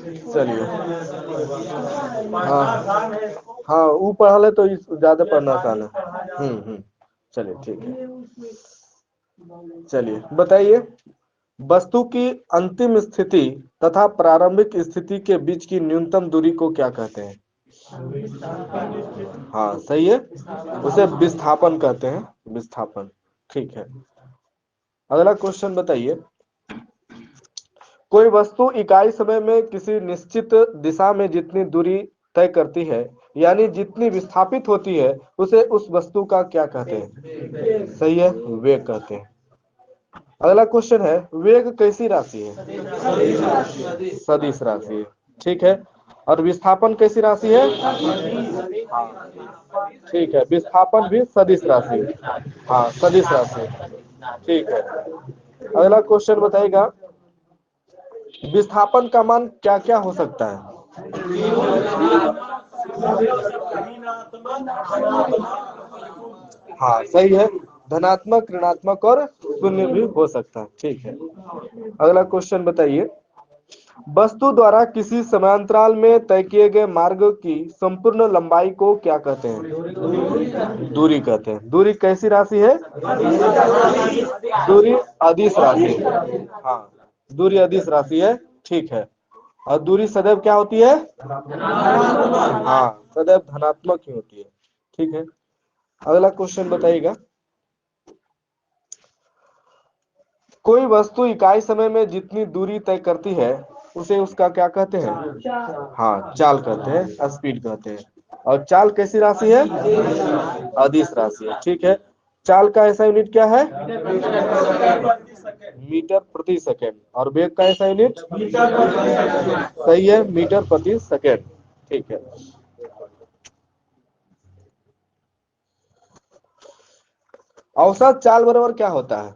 चलिए। हाँ हाँ, वो पढ़ा ले तो ज्यादा पढ़ना आसान है। चलिए ठीक है। चलिए बताइए, वस्तु की अंतिम स्थिति तथा प्रारंभिक स्थिति के बीच की न्यूनतम दूरी को क्या कहते हैं? हाँ सही है, उसे विस्थापन कहते हैं, विस्थापन। ठीक है। अगला क्वेश्चन बताइए, कोई वस्तु इकाई समय में किसी निश्चित दिशा में जितनी दूरी तय करती है, यानी जितनी विस्थापित होती है, उसे उस वस्तु का क्या कहते हैं? सही है, वेग कहते हैं। अगला क्वेश्चन है, वेग कैसी राशि है? सदिश राशि है। ठीक है। और विस्थापन कैसी राशि है? हाँ ठीक है, विस्थापन भी सदिश राशि है। हाँ सदिश राशि है। ठीक है। अगला क्वेश्चन बताइएगा, विस्थापन का मान क्या क्या हो सकता है? हाँ सही है, धनात्मक, ऋणात्मक और शून्य भी हो सकता है। ठीक है। अगला क्वेश्चन बताइए, वस्तु द्वारा किसी समांतराल में तय किए गए मार्ग की संपूर्ण लंबाई को क्या कहते हैं? दूरी कहते हैं। दूरी कैसी राशि है? दूरी अदिश राशि है। हाँ, दूरी अदिश राशि है। ठीक है। और दूरी सदैव क्या होती है? हाँ, सदैव धनात्मक ही होती है। ठीक है। अगला क्वेश्चन बताइएगा, कोई वस्तु इकाई समय में जितनी दूरी तय करती है, उसे उसका क्या कहते हैं? हाँ, चाल कहते हैं, स्पीड कहते हैं। और चाल कैसी राशि है? अदिश राशि है। ठीक है। चाल का ऐसा यूनिट क्या है? मीटर प्रति सेकेंड। और वेग का ऐसा यूनिट? सही है, मीटर प्रति सेकेंड। ठीक है। औसत चाल बराबर क्या होता है?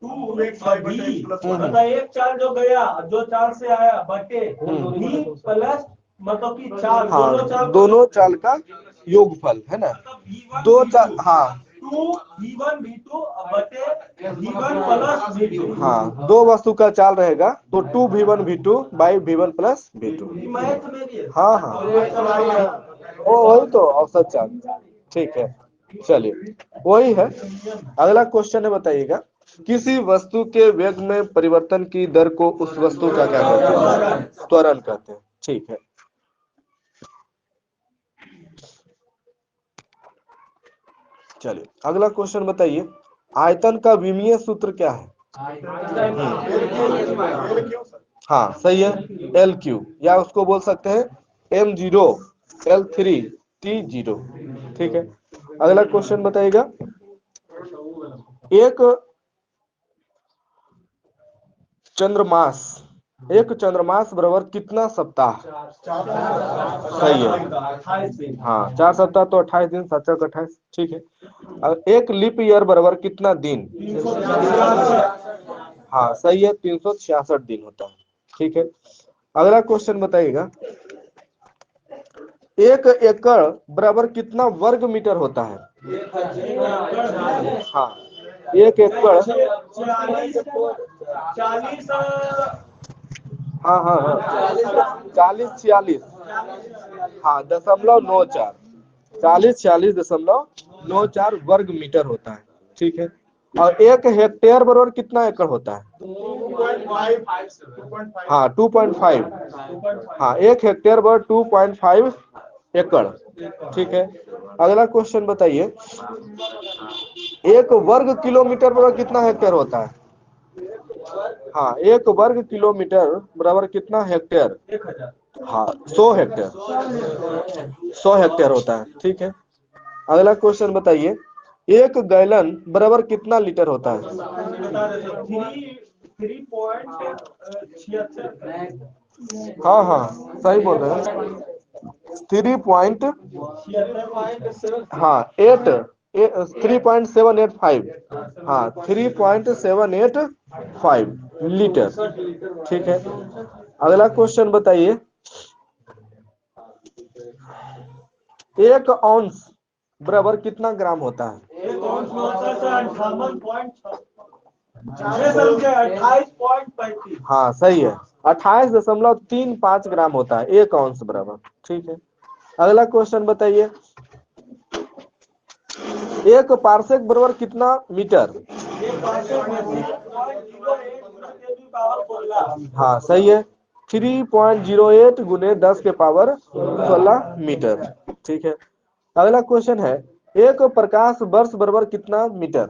मतलब एक चाल जो गया, जो चाल से आया बटे भी प्लस मतलब कि चाल, हाँ, दोनों चाल का योगफल है ना। दो चाल, हाँ V1 V2 बटे V1 प्लस V2। हाँ, दो वस्तु का चाल रहेगा तो 2v1v2 by v1 plus v2। Math में भी हाँ हाँ, वो वही तो औसत चाल। ठीक है। चलिए, वही है। अगला क्वेश्चन है, बताइएगा, किसी वस्तु के वेग में परिवर्तन की दर को उस वस्तु का क्या कहते हैं? त्वरण कहते हैं। ठीक है। चलिए, अगला क्वेश्चन बताइए, आयतन का विमीय सूत्र क्या है? हाँ सही है, एल क्यू, या उसको बोल सकते हैं m0 L3 T0। ठीक है। अगला क्वेश्चन बताइएगा, एक चंद्रमास एक चंद्रमास बराबर कितना सप्ताह? सही है। हाँ, 4 सप्ताह तो 28 दिन, 7 28। ठीक है। अब एक लीप ईयर बराबर कितना दिन? हाँ सही है, 366 दिन होता है। ठीक है। अगला क्वेश्चन बताइएगा, एक एकड़ बराबर कितना वर्ग मीटर होता है? हाँ, एक एकड़, 40 हाँ हाँ हाँ, 40 46, हाँ 0.94, 40 46.94 वर्ग मीटर होता है। ठीक है। और एक हेक्टेयर बराबर कितना एकड़ होता है? हाँ 2.5। हाँ, एक हेक्टेयर बराबर 2.5 एकड़। ठीक है। अगला क्वेश्चन बताइए, एक वर्ग किलोमीटर बराबर कितना हेक्टेयर होता है? हाँ, एक वर्ग किलोमीटर बराबर कितना हेक्टेयर? हाँ, 100 हेक्टेयर होता है। ठीक है। अगला क्वेश्चन बताइए, एक गैलन बराबर कितना लीटर होता है? 3.76। हाँ हाँ, सही बोल रहे हैं, 3 हाँ 8 3.785। हाँ, 3.785 लीटर। ठीक है। अगला क्वेश्चन बताइए, एक औंस बराबर कितना ग्राम होता है? एक औंस में होता है 58.6। 28.35। हाँ सही है, 28.35 ग्राम होता है 1 औंस बराबर। ठीक है, अगला क्वेश्चन बताइए, एक पार्सेक बराबर कितना मीटर? हाँ सही है, 3.08 गुने 10 के पावर 16 मीटर। ठीक है, अगला क्वेश्चन है, एक प्रकाश वर्ष बराबर कितना मीटर?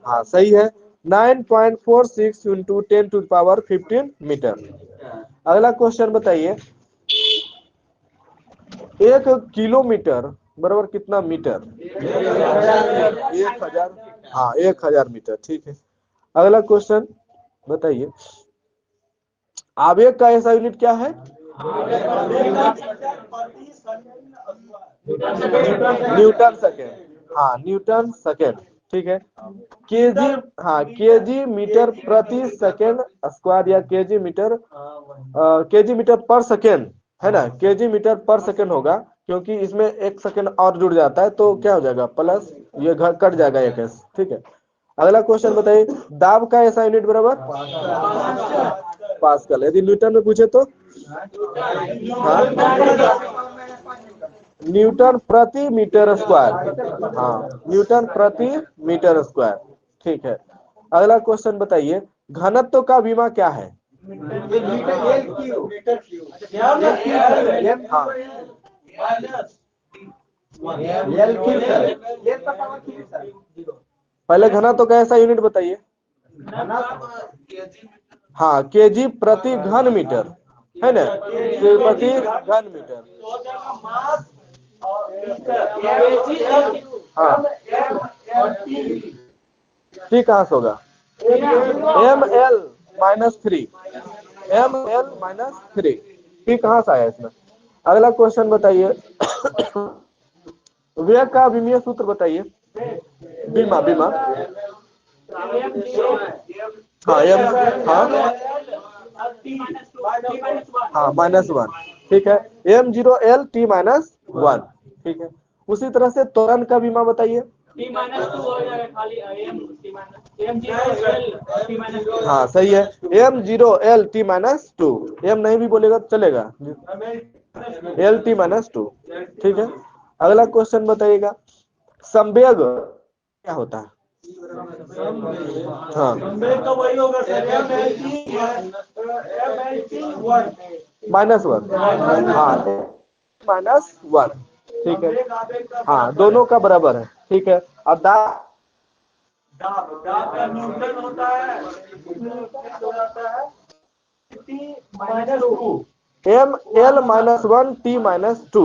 हाँ सही है, 9.46 इंटू 10 टू पावर 15 मीटर। अगला क्वेश्चन बताइए, एक किलोमीटर बराबर कितना मीटर? 1000। हाँ 1000 मीटर। ठीक है, अगला क्वेश्चन बताइए, आवेग का ऐसा यूनिट क्या है? Newton second. हाँ न्यूटन सेकेंड। ठीक है, केजी, हाँ केजी मीटर प्रति सेकेंड स्क्वायर या केजी मीटर पर सेकेंड है ना, केजी मीटर पर सेकेंड होगा, क्योंकि इसमें 1 सेकेंड और जुड़ जाता है तो क्या हो जाएगा प्लस, ये घर कट जाएगा 1s। ठीक है, अगला क्वेश्चन बताइए, दाब का ऐसा यूनिट बराबर? पास्कल। यदि न्यूटन में पूछे तो हाँ न्यूटन प्रति मीटर स्क्वायर। हाँ न्यूटन प्रति मीटर स्क्वायर। ठीक है, अगला क्वेश्चन बताइए, घनत्व का बीमा क्या है? हाँ पहले घनत्व का ऐसा यूनिट बताइए। हाँ केजी प्रति घन मीटर है ना, प्रति घन मीटर। हाँ ठीक कहाँ से होगा? ml-3, ml-3 ठीक कहाँ से आया इसमें? अगला क्वेश्चन बताइए, वेग का विमीय सूत्र बताइए। बीमा बीमा हाँ एम हाँ -1। ठीक है, m0l(t-1). ठीक है, उसी तरह से त्वरण का बीमा बताइए। T-2 हो जाएगा खाली M0L हाँ सही है, m0l(t-2), m नहीं भी बोलेगा तो चलेगा, l(t-2). ठीक है, अगला क्वेश्चन बताइएगा, संवेग क्या होता है? हाँ तो वही होगा सर, -1। हाँ -1। ठीक है, हाँ दोनों का बराबर है। ठीक है, अब दाब का न्यूटन होता है, T-2 ml-1 t-2,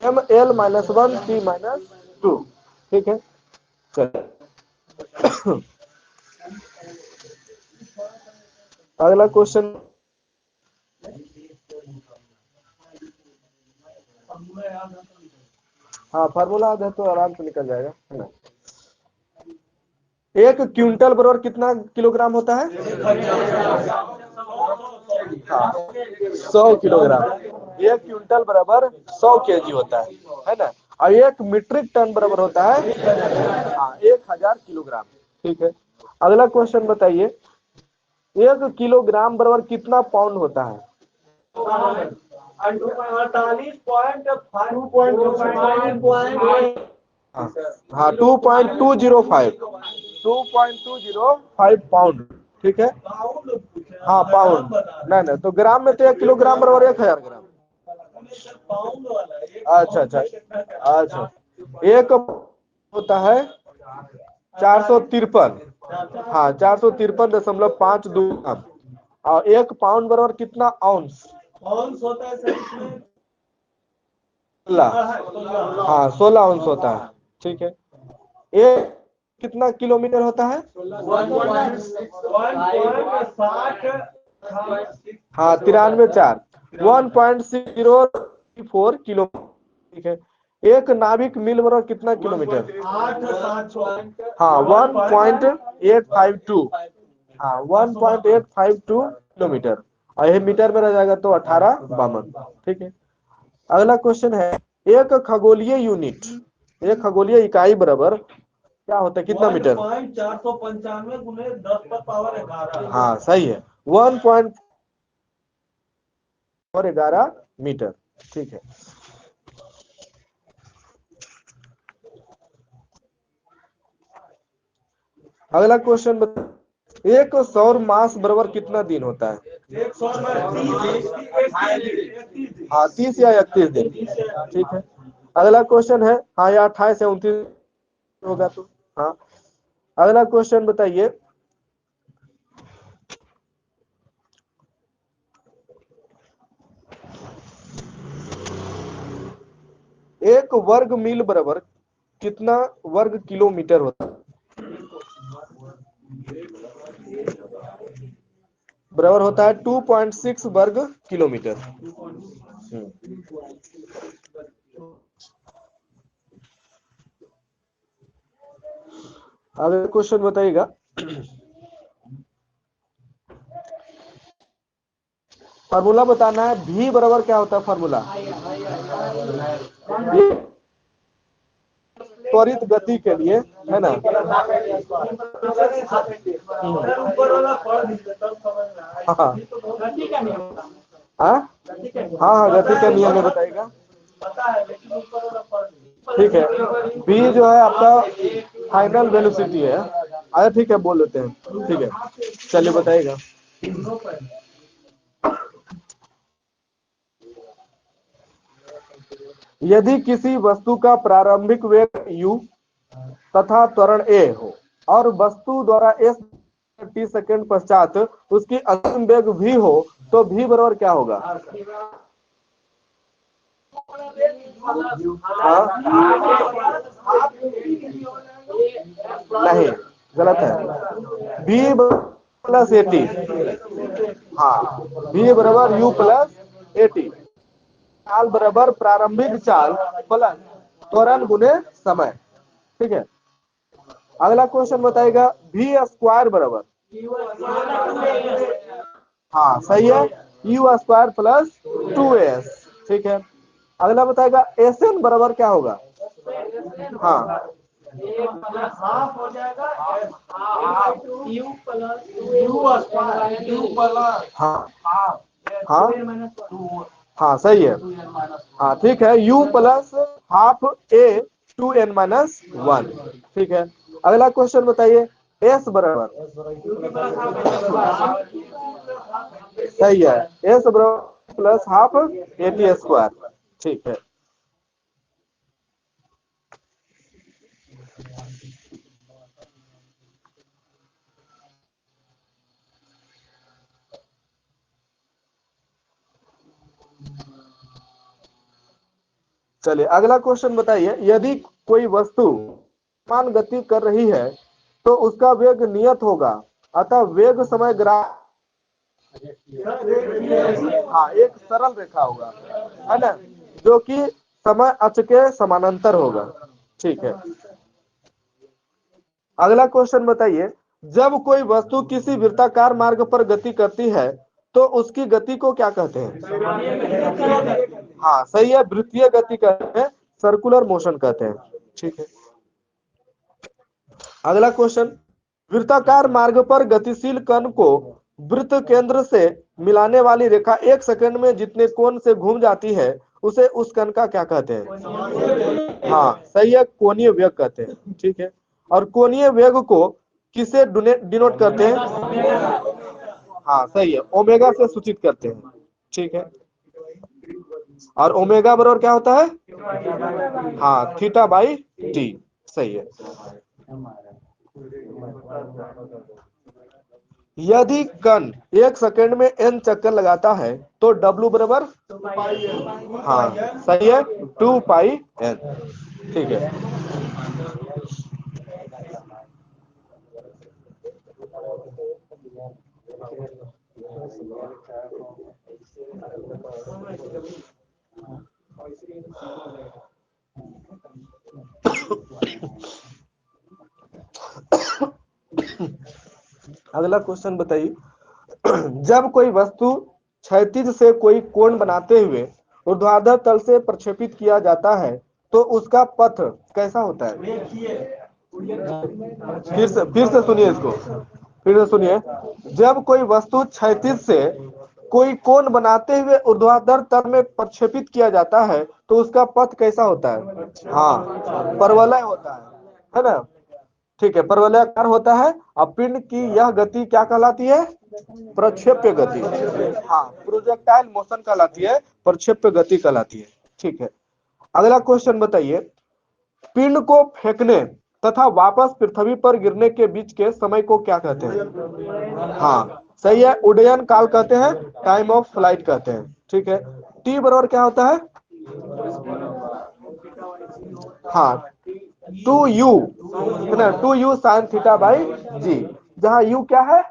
ml-1 t-2। ठीक है, चलिए अगला क्वेश्चन, हाँ फार्मूला है तो आराम से निकल जाएगा है ना। एक क्विंटल बराबर कितना किलोग्राम होता है? हाँ 100 किलोग्राम। एक क्विंटल बराबर 100 केजी होता है ना, और एक मीट्रिक टन बराबर होता है हाँ 1000 किलोग्राम। ठीक है, अगला क्वेश्चन बताइए, 1 किलोग्राम बराबर कितना पाउंड होता है? 48.5 हाँ 2.205 पाउंड। ठीक है, हाँ पाउंड नहीं नहीं, तो ग्राम में तो 1 किलोग्राम बराबर 1000 ग्राम। अच्छा अच्छा अच्छा, एक होता है 453, हाँ 453.52 ग्राम, और 1 पाउंड बराबर कितना औंस? औंस होता है सर इसमें 16, हाँ 16 औंस होता है। ठीक है, एक कितना किलोमीटर होता है? 1.60। हाँ 93.4, 1.6034 किलो। ठीक है, एक नाभिक मील बराबर कितना किलोमीटर? 8 हाँ 1.852, हाँ 1.852 किलोमीटर, और यह मीटर में रह जाएगा तो 1852। ठीक है, अगला क्वेश्चन है, एक खगोलीय यूनिट, एक खगोलीय इकाई बराबर क्या होता है, कितना मीटर? 495 गुने 10⁻11। हाँ सही है, 1.11 मीटर। ठीक है, अगला क्वेश्चन बता, एक सौर मास बराबर कितना दिन होता है? 30 या 31 दिन। ठीक है, अगला क्वेश्चन है, हाँ या 28 या 29 होगा तो हाँ। अगला क्वेश्चन बताइए, एक वर्ग मील बराबर कितना वर्ग किलोमीटर होता है? बराबर होता है 2.6 वर्ग किलोमीटर। अगला क्वेश्चन बताइएगा, फार्मूला बताना है, भी बराबर क्या होता है फार्मूला? त्वरित गति के लिए, है ना? हाँ हाँ हाँ, गति का नियम में बताएगा। ठीक है, बी जो है आपका फाइनल वेलोसिटी है। अच्छा ठीक है, बोल लेते हैं। ठीक है, चलिए बताइएगा। यदि किसी वस्तु का प्रारंभिक वेग u तथा त्वरण a हो और वस्तु द्वारा s t सेकंड पश्चात उसकी अंतिम वेग v हो, तो v बराबर क्या होगा? नहीं, गलत है, v प्लस ए टी। हाँ, v बराबर u प्लस ए टी। चाल बराबर प्रारंभिक चाल प्लस त्वरण गुने समय। ठीक है, अगला क्वेश्चन बताएगा, v स्क्वायर बराबर, हाँ सही है, u स्क्वायर प्लस 2s। ठीक है, अगला बताएगा एस एन बराबर क्या होगा? हाँ हाफ हो जाएगा हाँ हाँ हाँ सही है, हाँ ठीक है, u plus half a 2n-1। ठीक है, अगला क्वेश्चन बताइए, s बराबर, सही है, s बराबर plus half A T square. ठीक है, चलिए अगला क्वेश्चन बताइए, यदि कोई वस्तु समान गति कर रही है तो उसका वेग नियत होगा, अतः वेग समय ग्राफ, हाँ एक सरल रेखा होगा, है ना, जो कि समय अक्ष के समानांतर होगा। ठीक है, अगला क्वेश्चन बताइए, जब कोई वस्तु किसी वृत्ताकार मार्ग पर गति करती है तो उसकी गति को क्या कहते हैं? हाँ सही है, वृत्तीय गति कहते हैं, सर्कुलर मोशन कहते हैं। ठीक है, अगला क्वेश्चन, वृत्ताकार मार्ग पर गतिशील कण को वृत्त केंद्र से मिलाने वाली रेखा 1 सेकंड में जितने कोण से घूम जाती है उसे उस कण का क्या कहते हैं? हाँ सही है, कोणीय वेग कहते हैं। ठीक है, और कोणीय वेग को किसे डिनोट करते हैं? हाँ सही है, ओमेगा से सूचित करते हैं। ठीक है, और ओमेगा बराबर क्या होता है? हाँ थीटा बाई टी। सही है, यदि कण 1 सेकंड में n चक्कर लगाता है तो W बराबर, हाँ सही है, 2πn। ठीक है, अगला क्वेश्चन बताइए, जब कोई वस्तु क्षैतिज से कोई कोण बनाते हुए ऊर्ध्वाधर तल से प्रक्षेपित किया जाता है तो उसका पथ कैसा होता है? फिर से सुनिए इसको, फिर से सुनिए। जब कोई वस्तु क्षैतिज से कोई कोण बनाते हुए ऊर्ध्वाधर तल में प्रक्षेपित किया जाता है तो उसका पथ कैसा होता है? हाँ, परवलय होता है ना? ठीक है, परवलयाकार होता है। और पिंड की यह गति क्या कहलाती है? प्रक्षेप्य गति। हाँ, प्रोजेक्टाइल मोशन कहलाती है, प्रक्षेप्य गति कहलाती है। ठीक है, अगला क्वेश्चन बताइए। पिंड को फेंकने तथा वापस पृथ्वी पर गिरने के बीच के समय को क्या कहते हैं? हाँ सही है, उड्डयन काल कहते हैं, टाइम ऑफ फ्लाइट कहते हैं। ठीक है, टी बराबर क्या होता है? हाँ, 2u है ना, 2u साइन थीटा बाई जी, जहाँ u क्या है?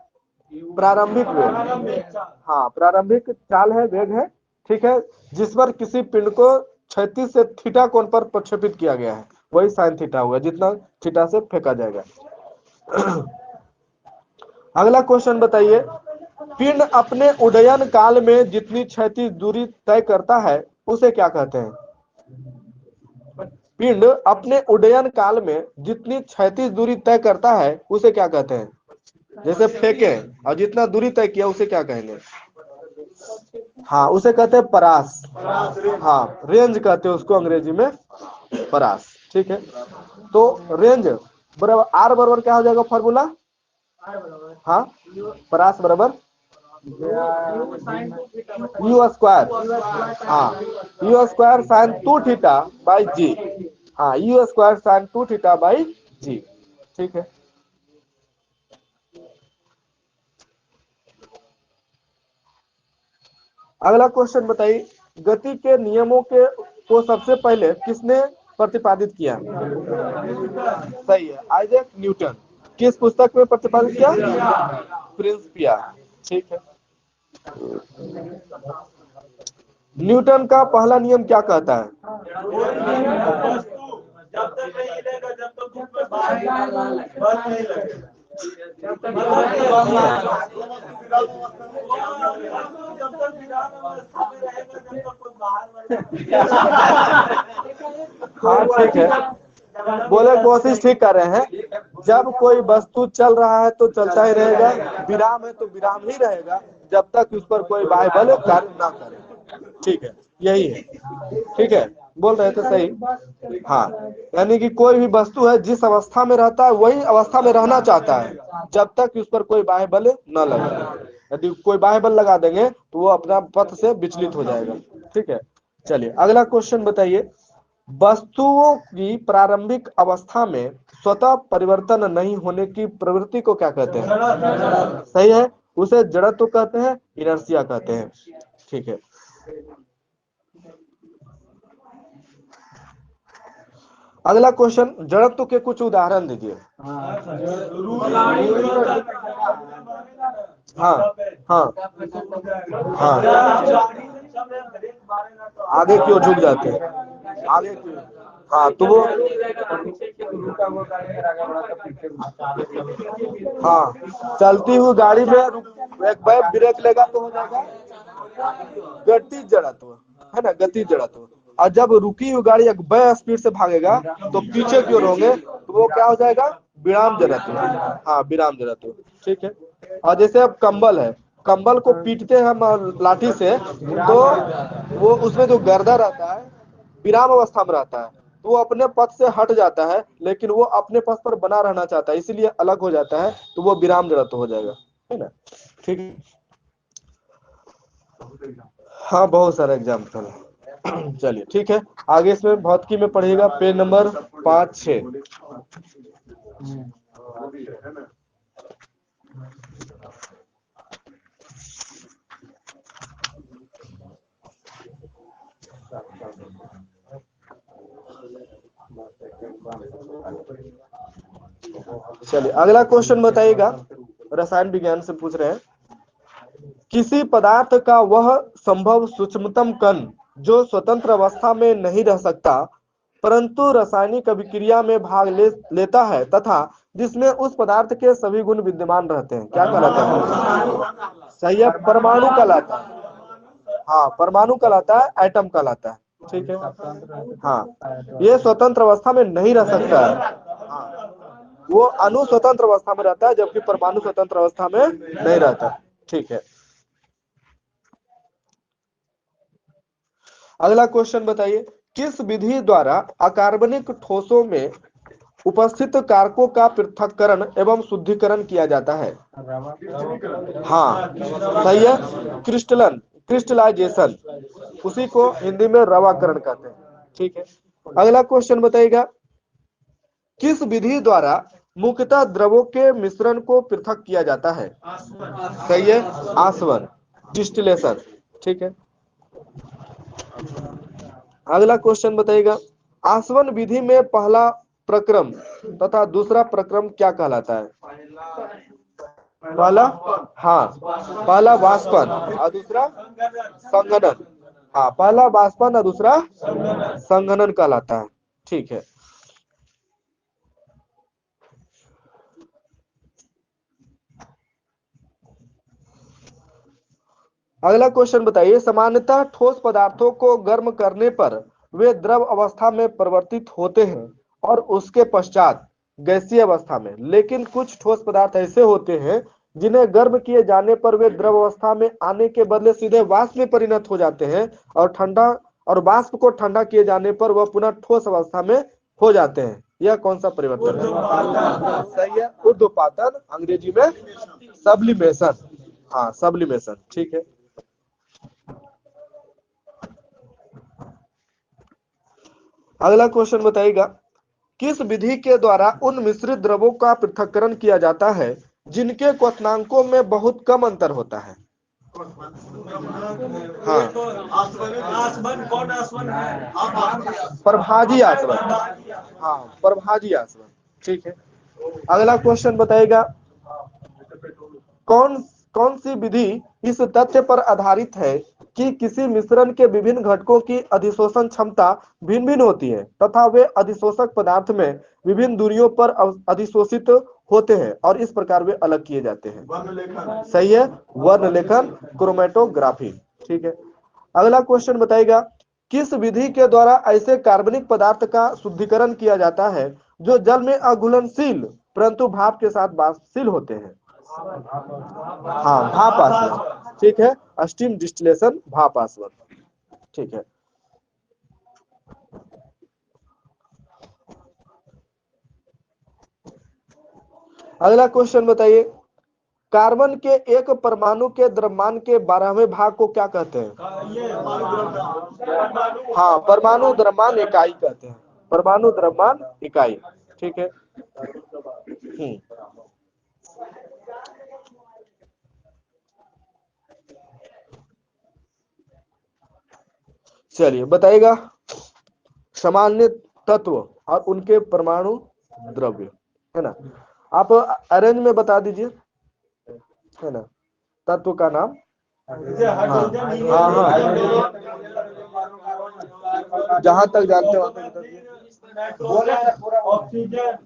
प्रारंभिक वेग। हाँ, प्रारंभिक चाल है, वेग है। ठीक है, जिस पर किसी पिंड को क्षैतिज से थीटा कोण पर प्रक्षेपित किया गया है वही साइन थीटा हुआ, जितना थीटा से फेंका जाएगा। अगला क्वेश्चन बताइए। पिंड अपने उड्डयन काल में जितनी क्षैतिज दूरी तय करता है उसे क्या कहते हैं? पिंड अपने उड्डयन काल में जितनी क्षैतिज दूरी तय करता है उसे क्या कहते हैं? जैसे फेंके और जितना दूरी तय किया उसे क्या कहेंगे? हाँ, उसे कहते हैं परास। हाँ, रेंज कहते हैं उसको अंग्रेजी में, परास। ठीक है, तो रेंज बराबर आर बराबर क्या हो जाएगा फॉर्मूला? हाँ, परास बराबर यू स्क्वायर। हाँ, u square sine 2 theta by g. हाँ, u square sine 2 theta by g. ठीक है, अगला क्वेश्चन बताइए। गति के नियमों के को सबसे पहले किसने प्रतिपादित किया? सही है, आइजैक न्यूटन। किस पुस्तक में प्रतिपादित किया? प्रिंसिपिया। ठीक है, न्यूटन का पहला नियम क्या कहता है? जब तक नहीं हिलेगा, जब तक धूप में बाहर बल्ब नहीं लगेगा। जब तक हाँ ठीक है, बोले कोशिश ठीक कर रहे हैं। जब कोई वस्तु चल रहा है तो चलता ही रहेगा, विराम है तो विराम ही रहेगा, जब तक उस पर कोई बाह्य बल कार्य ना करे। ठीक है, यही है। ठीक है, बोल रहे थे सही। हाँ, यानी कि कोई भी वस्तु है जिस अवस्था में रहता है वही अवस्था में रहना चाहता है जब तक उस पर कोई बाह्य बल न लगे। यदि कोई बाह्य बल लगा देंगे तो वो अपना पथ से विचलित हो जाएगा। ठीक है, चलिए अगला क्वेश्चन बताइए। वस्तुओं की प्रारंभिक अवस्था में स्वतः परिवर्तन नहीं होने की प्रवृत्ति को क्या कहते हैं? सही है, उसे जड़त्व कहते हैं, इनर्शिया कहते हैं। ठीक है, अगला क्वेश्चन, जड़त्व के कुछ उदाहरण दीजिए। हाँ हाँ हाँ, आगे की ओर झुक जाते हैं, आगे की ओर। हाँ तो वो, हाँ, चलती हुई गाड़ी में एक बार ब्रेक लेगा तो हो जाएगा गति जड़त्व, है ना, गति जड़त्व। और जब रुकी हुई गाड़ी एक बार स्पीड से भागेगा तो पीछे की ओर होंगे तो वो क्या हो जाएगा? विराम जड़त्व। हाँ, विराम जड़त्व। ठीक है, और जैसे अब कंबल है, कंबल को पीटते हैं हम लाठी से तो वो उसमें जो गर्दा रहता है विराम अवस्था में रहता है, तो वो अपने पथ से हट जाता है, लेकिन वो अपने पथ पर बना रहना चाहता है, इसीलिए अलग हो जाता है, तो वो विराम जड़त्व हो जाएगा। है ना? ठीक है, हाँ, बहुत सारे एग्जाम्पल है। चलिए ठीक है, आगे इसमें भौतिकी में पढ़िएगा, पेज नंबर 5-6। चलिए अगला क्वेश्चन बताइएगा, रसायन विज्ञान से पूछ रहे हैं। किसी पदार्थ का वह संभव सूक्ष्मतम कण जो स्वतंत्र अवस्था में नहीं रह सकता परंतु रासायनिक अभिक्रिया में भाग लेता है तथा जिसमें उस पदार्थ के सभी गुण विद्यमान रहते हैं, क्या कहलाता है? सही है, परमाणु कहलाता है। हाँ, परमाणु कहलाता है, एटम कहलाता है। ठीक है, हाँ, ये स्वतंत्र अवस्था में नहीं रह सकता है। हाँ, वो अणु स्वतंत्र अवस्था में रहता है, जबकि परमाणु स्वतंत्र अवस्था में नहीं रहता। ठीक है, अगला क्वेश्चन बताइए, किस विधि द्वारा अकार्बनिक ठोसों में उपस्थित कारकों का पृथक्करण एवं शुद्धिकरण किया जाता है? हाँ, सही है, क्रिस्टलन, क्रिस्टलाइजेशन, उसी को हिंदी में रवाकरण कहते हैं। ठीक है, अगला क्वेश्चन बताइएगा, किस विधि द्वारा मुख्यतः द्रवों के मिश्रण को पृथक किया जाता है? सही है, आसवन, डिस्टिलेशन। ठीक है, अगला क्वेश्चन बताइएगा, आसवन विधि में पहला प्रक्रम तथा दूसरा प्रक्रम क्या कहलाता है? पहला, हाँ, पहला वाष्पन और दूसरा संघनन। हाँ, पहला वाष्पन और दूसरा संघनन कहलाता है। ठीक है, अगला क्वेश्चन बताइए, सामान्यतः ठोस पदार्थों को गर्म करने पर वे द्रव अवस्था में परिवर्तित होते हैं और उसके पश्चात गैसीय अवस्था में, लेकिन कुछ ठोस पदार्थ ऐसे होते हैं जिन्हें गर्म किए जाने पर वे द्रव अवस्था में आने के बदले सीधे वाष्प में परिणत हो जाते हैं, और वाष्प को ठंडा किए जाने पर वह पुनः ठोस अवस्था में हो जाते हैं। यह कौन सा परिवर्तन है? सही है, ऊर्ध्वपातन, अंग्रेजी में सब्लिमेशन। हाँ, सब्लिमेशन। ठीक है, अगला क्वेश्चन बताइएगा, किस विधि के द्वारा उन मिश्रित द्रवों का पृथक्करण किया जाता है जिनके क्वथनांकों में बहुत कम अंतर होता है? हाँ, आसवन, कौन आसवन है? प्रभाजी आसवन। हाँ, प्रभाजी आसवन। ठीक है, अगला क्वेश्चन बताइएगा, कौन कौन सी विधि इस तथ्य पर आधारित है कि किसी मिश्रण के विभिन्न घटकों की अधिशोषण क्षमता भिन्न भिन्न होती है तथा वे अधिशोषक पदार्थ में विभिन्न दूरियों पर अधिशोषित होते हैं और इस प्रकार वे अलग किए जाते हैं? सही है, वर्ण लेखन, क्रोमेटोग्राफी। ठीक है, अगला क्वेश्चन बताइएगा, किस विधि के द्वारा ऐसे कार्बनिक पदार्थ का शुद्धिकरण किया जाता है जो जल में अघुलनशील परंतु भाप के साथ वाष्पशील होते हैं? हाँ, भाप आसवन। ठीक है, स्टीम डिस्टिलेशन, भाप आसवन। ठीक है, अगला क्वेश्चन बताइए, कार्बन के एक परमाणु के द्रव्यमान के 12वें भाग को क्या कहते हैं? हाँ, परमाणु द्रव्यमान इकाई कहते हैं, परमाणु द्रव्यमान इकाई। ठीक है, चलिए बताइएगा, सामान्य तत्व और उनके परमाणु द्रव्य, है ना, आप अरेंज में बता दीजिए, है ना, तत्व का नाम। हाँ, हाँ, जहां तक जानते हो ऑक्सीजन,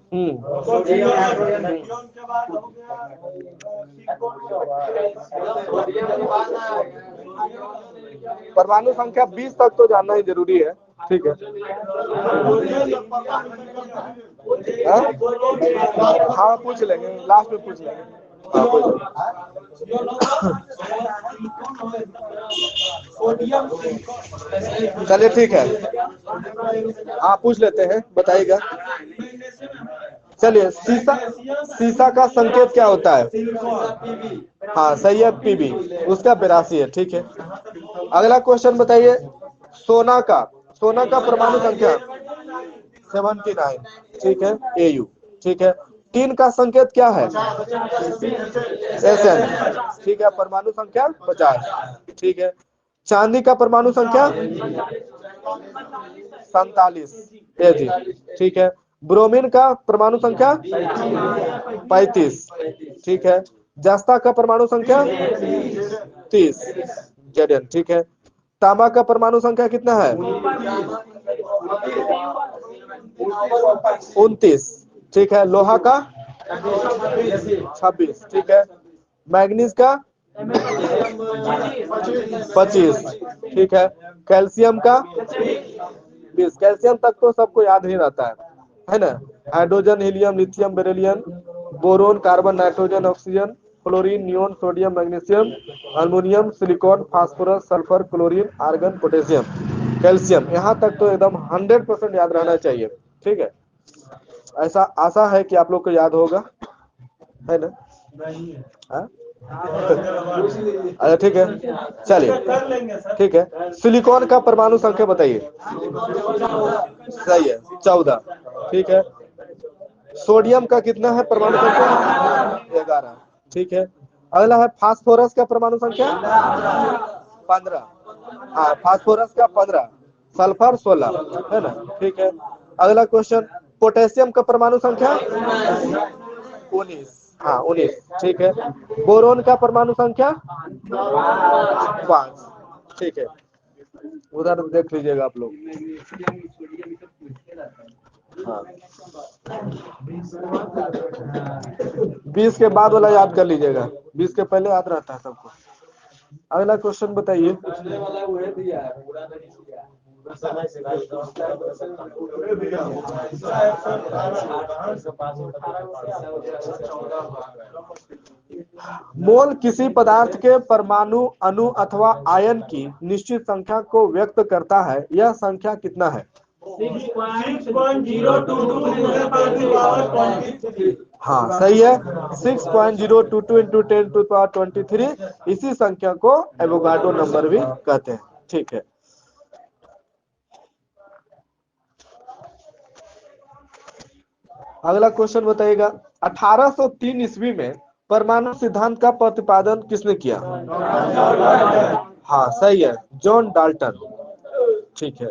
परमाणु संख्या 20 तक तो जानना ही जरूरी है। ठीक है, हाँ, पूछ लेंगे, लास्ट में पूछ लेंगे। चलिए ठीक है, हाँ, पूछ लेते हैं, बताइएगा। चलिए, सीसा का संकेत क्या होता है? हाँ, सही है, पीबी, उसका 82 है। ठीक है, अगला क्वेश्चन बताइए, सोना का परमाणु संख्या 79। ठीक है, एयू। ठीक है, टीन का संकेत क्या है? एसएन। ठीक है, परमाणु संख्या 50। ठीक है, चांदी का परमाणु संख्या 47 एजी। ठीक है, ब्रोमीन का परमाणु संख्या 35। ठीक है, जस्ता का परमाणु संख्या 30 जेडन। ठीक है, तांबा का परमाणु संख्या कितना है? 29। ठीक है, लोहा का 26। ठीक है, मैग्नीज का 25, ठीक है। कैल्शियम का 20। कैल्शियम तक तो सबको याद ही रहता है ना। Hydrogen, helium, lithium, beryllium, boron, carbon, nitrogen, oxygen, fluorine, neon, sodium, magnesium, aluminium, silicon, phosphorus, sulphur, chlorine, argon, potassium, calcium. यहाँ तक तो एकदम 100% याद रहना चाहिए, ठीक है। ऐसा आशा है कि आप लोग को याद होगा, है ना। हाँ? अच्छा ठीक है, चलिए ठीक है। सिलिकॉन का परमाणु संख्या बताइए। सही है, 14, ठीक है। सोडियम का कितना है परमाणु संख्या? 11, ठीक है। अगला है फास्फोरस का परमाणु संख्या 15। हाँ, फास्फोरस का 15, सल्फर 16, है ना, ठीक है। अगला क्वेश्चन, पोटेशियम का परमाणु संख्या 19। हाँ 19, ठीक है। बोरोन का परमाणु संख्या 5, ठीक है। उधर देख लीजिएगा आप लोग। हाँ 20 के बाद वाला याद कर लीजिएगा, 20 के पहले याद रहता है सबको। अगला क्वेश्चन बताइए। मोल किसी पदार्थ के परमाणु, अणु अथवा आयन की निश्चित संख्या को व्यक्त करता है। यह संख्या कितना है? 6.022 हाँ सही है, 6.022 इंटू 10⁻23। इसी संख्या को एवोगाड्रो नंबर भी कहते हैं, ठीक है। अगला क्वेश्चन बताइएगा। 1803 ईस्वी में परमाणु सिद्धांत का प्रतिपादन किसने किया? हाँ सही है, जॉन डाल्टन, ठीक है।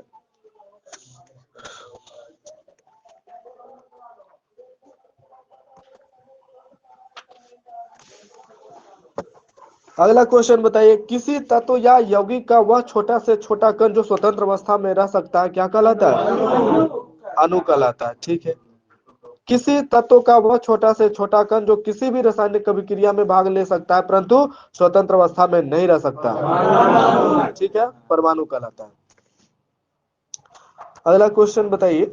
अगला क्वेश्चन बताइए। किसी तत्व या यौगिक का वह छोटा से छोटा कण जो स्वतंत्र अवस्था में रह सकता है, क्या कहलाता है? अणु कहलाता है, ठीक है। किसी तत्व का वह छोटा से छोटा कण जो किसी भी रासायनिक अभिक्रिया में भाग ले सकता है परंतु स्वतंत्र अवस्था में नहीं रह सकता, ठीक है, परमाणु कहलाता है। अगला क्वेश्चन बताइए।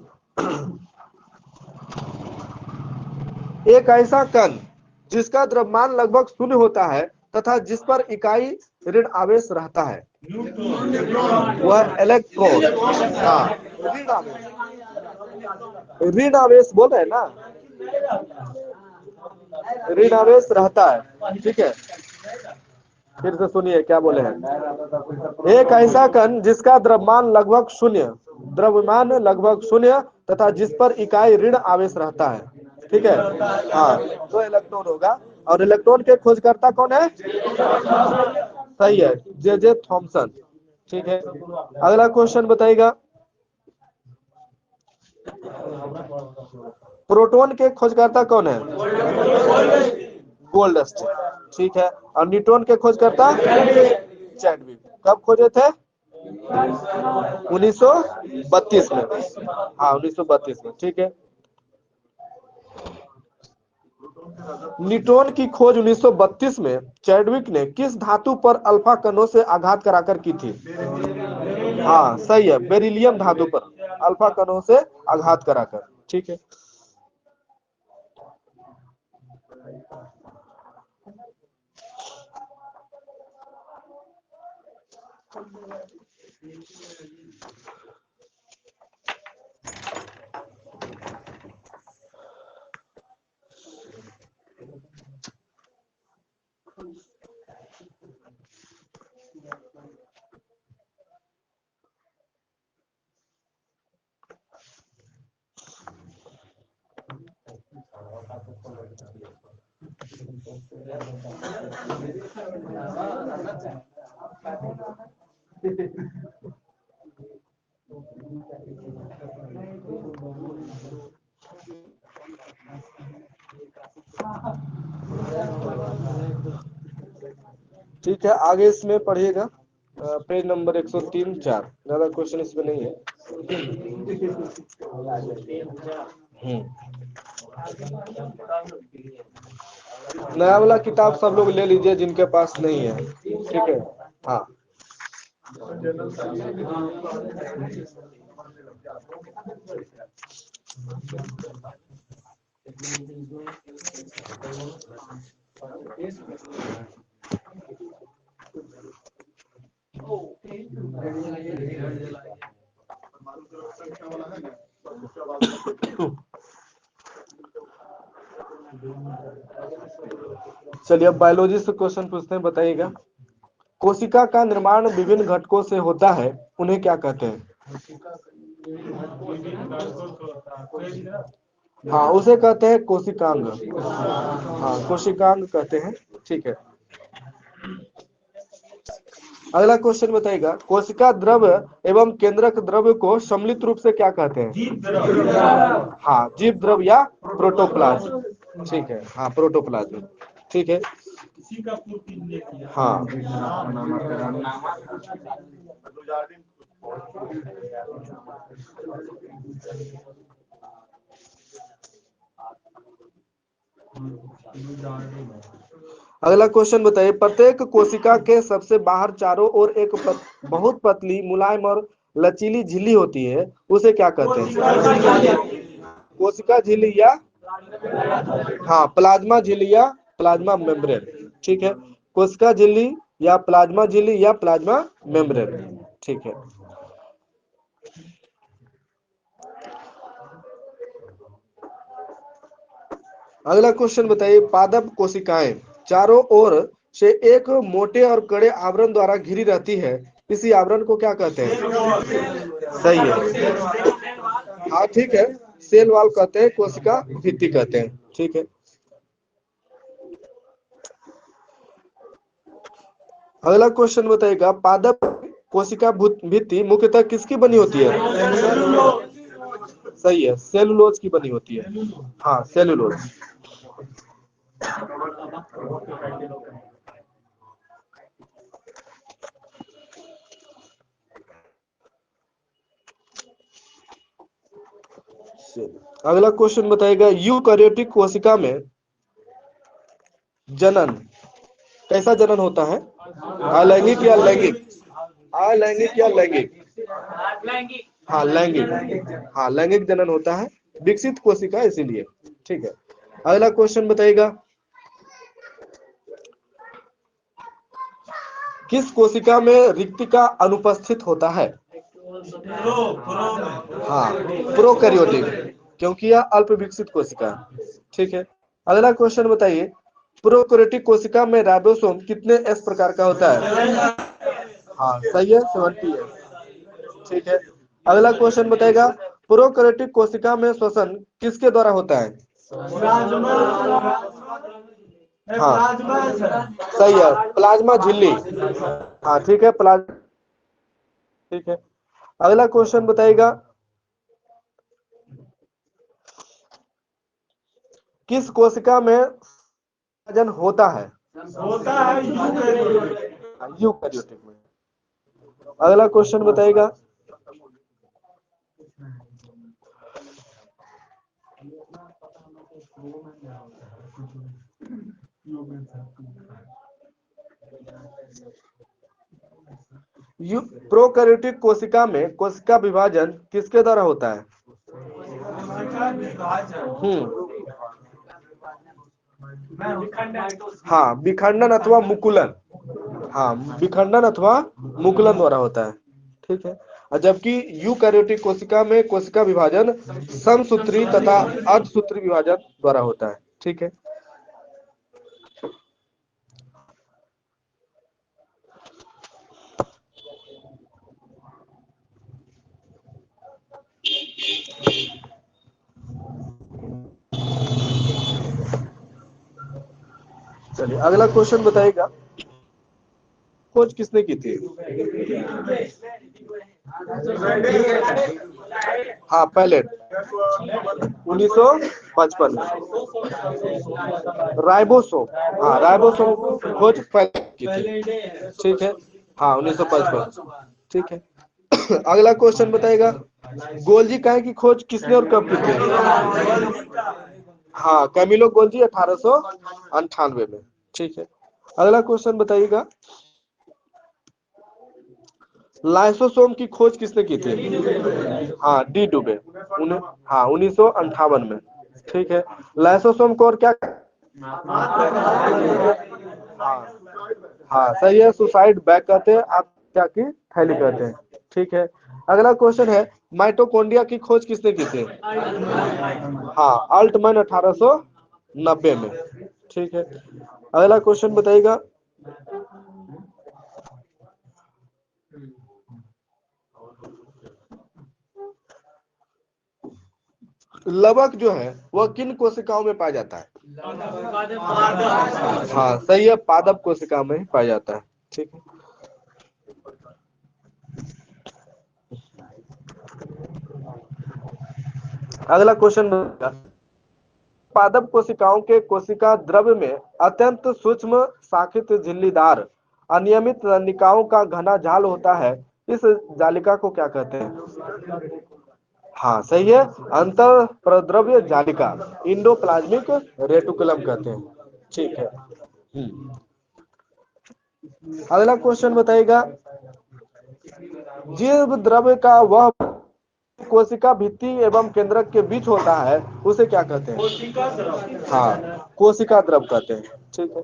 एक ऐसा कण जिसका द्रव्यमान लगभग शून्य होता है तथा जिस पर इकाई ऋण आवेश रहता है, वह इलेक्ट्रॉन। हाँ, ऋण आवेश, ऋण आवेश बोल रहे हैं ना, ऋण आवेश रहता है, ठीक है। फिर से सुनिए क्या बोले हैं। एक ऐसा कण जिसका द्रव्यमान लगभग शून्य तथा जिस पर इकाई ऋण आवेश रहता है, ठीक है। हाँ, तो इलेक्ट्रॉन होगा। और इलेक्ट्रॉन के खोजकर्ता कौन है? सही है, जे थॉमसन, ठीक है। अगला क्वेश्चन बताइएगा। प्रोटॉन के खोजकर्ता कौन है? गोल्डस्टीन, ठीक है। और न्यूट्रॉन के खोजकर्ता चैडविक। कब खोजे थे? 1932 में। हाँ 1932 में, ठीक है। न्यूट्रॉन की खोज 1932 में चैडविक ने किस धातु पर अल्फा कणों से आघात कराकर की थी? हाँ सही है, बेरिलियम धातु पर अल्फा कणों से आघात कराकर, ठीक है। ठीक है, आगे इसमें पढ़िएगा। पेज नंबर 103-4, ज्यादा क्वेश्चन इसमें नहीं है। नया वाला किताब सब लोग ले लीजिए जिनके पास नहीं है, ठीक है। हाँ चलिए अब बायोलॉजी से क्वेश्चन पूछते हैं, बताइएगा। कोशिका का निर्माण विभिन्न घटकों से होता है, उन्हें क्या कहते हैं? हाँ उसे कहते हैं कोशिकांग। हाँ कोशिकांग कहते हैं, ठीक है। अगला क्वेश्चन बताइएगा, कोशिका द्रव एवं केंद्रक द्रव्य को सम्मिलित रूप से क्या कहते हैं? जीव द्रव। हाँ जीव द्रव या प्रोटोप्लाज्म, ठीक है। हाँ प्रोटोप्लाज्म, ठीक है। इसी का पूर्ति हमने किया। हाँ अगला क्वेश्चन बताइए, प्रत्येक कोशिका के सबसे बाहर चारों ओर एक बहुत पतली मुलायम और लचीली झिल्ली होती है, उसे क्या कहते हैं? कोशिका झिल्ली या हाँ प्लाज्मा झिल्ली या प्लाज्मा मेम्ब्रेन, ठीक है। कोशिका झिल्ली या प्लाज्मा झिल्ली या प्लाज्मा मेम्ब्रेन, ठीक है। अगला क्वेश्चन बताइए, पादप कोशिकाएं चारों ओर से एक मोटे और कड़े आवरण द्वारा घिरी रहती है, इसी आवरण को क्या कहते हैं? सही है, हाँ ठीक है, सेल वॉल कहते हैं, कोशिका भित्ति कहते हैं, ठीक है। अगला क्वेश्चन बताइएगा, पादप कोशिका भित्ति मुख्यतः किसकी बनी होती है? सही है, सेलुलोज की बनी होती है। हाँ सेलुलोज। अगला क्वेश्चन बताइएगा, यूकैरियोटिक कोशिका में जनन कैसा जनन होता है? अलैंगिक या लैंगिक? अलैंगिक या लैंगिक? हाँ लैंगिक, हाँ लैंगिक जनन होता है, विकसित कोशिका इसीलिए, ठीक है। अगला क्वेश्चन बताइएगा, किस कोशिका में रिक्तिका अनुपस्थित होता है? हाँ प्रोकैरियोटिक, क्योंकि यह अल्प विकसित कोशिका है, ठीक है। अगला क्वेश्चन बताइए, प्रोकैरियोटिक कोशिका में राइबोसोम कितने एस प्रकार का होता है? हाँ सही है, 70 है, ठीक है। अगला क्वेश्चन बताएगा, प्रोकैरियोटिक कोशिका में श्वसन किसके द्वारा होता है? हाँ सही है, प्लाज्मा झिल्ली, हाँ ठीक है प्लाज्मा, ठीक है। अगला क्वेश्चन बताइएगा, किस कोशिका में विभाजन होता है? यूकैरियोटिक में। अगला क्वेश्चन बताइएगा, प्रोकैरियोटिक कोशिका में कोशिका विभाजन किसके द्वारा होता है? हाँ विखंडन अथवा मुकुलन, हाँ विखंडन अथवा मुकुलन द्वारा होता है, ठीक है। और जबकि यूकैरियोटिक कोशिका में कोशिका विभाजन समसूत्री तथा अर्धसूत्री विभाजन द्वारा होता है, ठीक है। चलिए अगला क्वेश्चन बताइएगा, खोज किसने की थी? हाँ पैलेट, 1955। राइबोसोम, हाँ राइबोसोम खोज पैलेट की थी, ठीक है। हाँ 1955, ठीक है। अगला क्वेश्चन बताइएगा, गोल्जी काहे की खोज किसने और कब की थी? हाँ, कैमिलो गोल्जी 1898 में। ठीक है, अगला क्वेश्चन बताइएगा, लाइसोसोम की खोज किसने की थी? हाँ, डी डुबे। हाँ, 1958 में। ठीक है, लाइसोसोम को और क्या, हाँ हाँ सही है, सुसाइड बैग कहते हैं, आप क्या की थैली कहते हैं। ठीक है, अगला क्वेश्चन है, माइटोकॉन्ड्रिया की खोज किसने की थी? हाँ, अल्टमैन 1890 में। ठीक है, अगला क्वेश्चन बताइएगा, लवक जो है वह किन कोशिकाओं में पाया जाता है? हाँ सही है, पादप कोशिका में ही पाया जाता है। ठीक है, अगला क्वेश्चन, पादप कोशिकाओं के कोशिका द्रव्य में अत्यंत सूक्ष्म शाखित झिल्लीदार अनियमित नलिकाओं का घना जाल होता है, इस जालिका को क्या कहते हैं? हाँ सही है, अंतर प्रद्रव्य जालिका, इंडोप्लाज्मिक रेटिकुलम कहते हैं। ठीक है, अगला क्वेश्चन बताइएगा, जीव द्रव्य का वह कोशिका भित्ति एवं केंद्रक के बीच होता है उसे क्या कहते हैं? कोशिका द्रव। हाँ, कोशिका द्रव कहते हैं। ठीक है,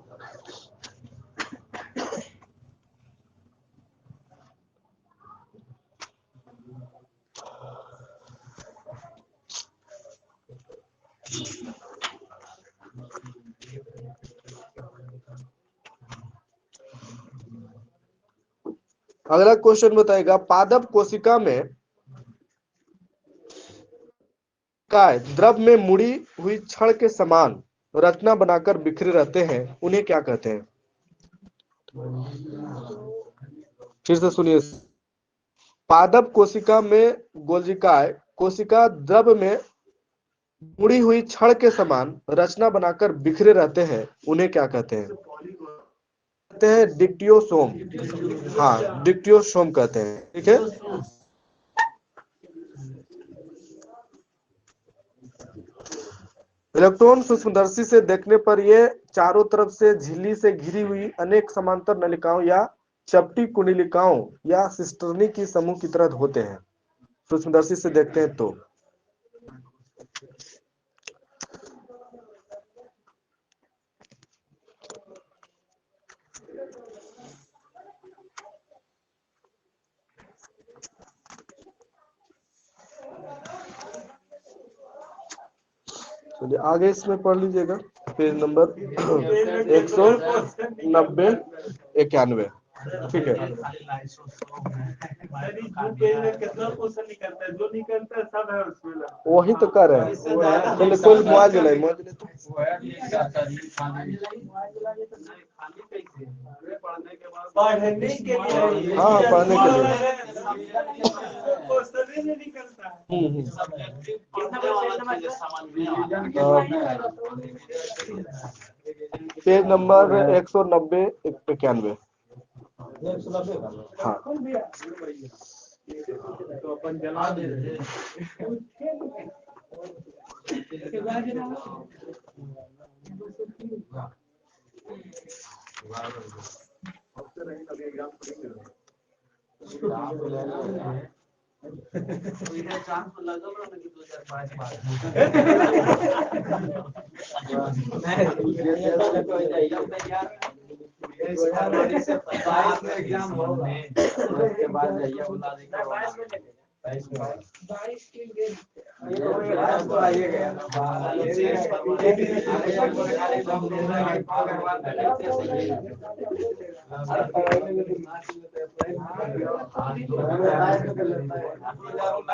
अगला क्वेश्चन बताएगा, पादप कोशिका में काय द्रव में मुड़ी हुई छड़ के समान रचना बनाकर बिखरे रहते हैं, उन्हें क्या कहते हैं? फिर से सुनिए, पादप कोशिका में गोल्जिकाय कोशिका द्रव में मुड़ी हुई छड़ के समान रचना बनाकर बिखरे रहते हैं, उन्हें क्या कहते हैं? कहते हैं डिक्टियोसोम। हाँ, डिक्टियोसोम कहते हैं। ठीक है, इलेक्ट्रॉन सूक्ष्मदर्शी से देखने पर ये चारों तरफ से झिल्ली से घिरी हुई अनेक समांतर नलिकाओं या चपटी कुंडलिकाओं या सिस्टर्नी की समूह की तरह होते हैं, सूक्ष्मदर्शी से देखते हैं तो। चलिए आगे इसमें पढ़ लीजिएगा, पेज नंबर 190 91। ठीक है, कितना क्वेश्चन निकलता है, जो निकलता है सब है उसमें। वही तो कर रहे हैं। चलिए कोई मोबाइल जलाए, मोबाइल जलाए तो पढ़ने के लिए, हाँ पढ़ने के लिए। क्वेश्चन ही नहीं निकलता है। Page number 190 91। हाँ, तो अपन जला दे रहे हैं। एग्जाम होगा उसके बाद जाइए बुला देंगे 22 के लिए तो आइए गया